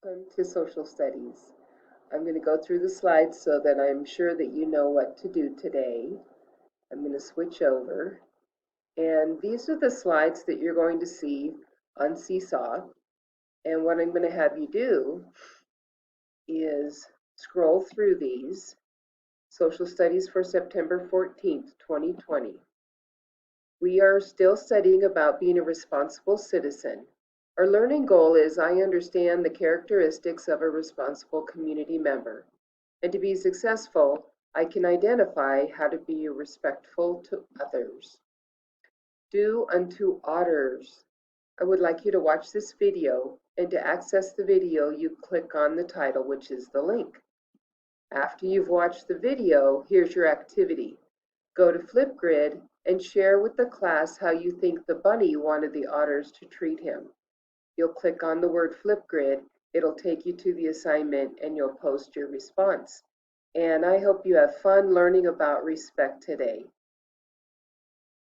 Welcome to Social Studies. I'm going to go through the slides so that I'm sure that you know what to do today. I'm going to switch over. And these are the slides that you're going to see on Seesaw. And what I'm going to have you do is scroll through these. Social Studies for September 14th, 2020. We are still studying about being a responsible citizen. Our learning goal is I understand the characteristics of a responsible community member. And to be successful, I can identify how to be respectful to others. Do unto others. I would like you to watch this video, and to access the video, you click on the title, which is the link. After you've watched the video, here's your activity. Go to Flipgrid and share with the class how you think the bunny wanted the otters to treat him. You'll click on the word Flipgrid, it'll take you to the assignment, and you'll post your response. And I hope you have fun learning about respect today.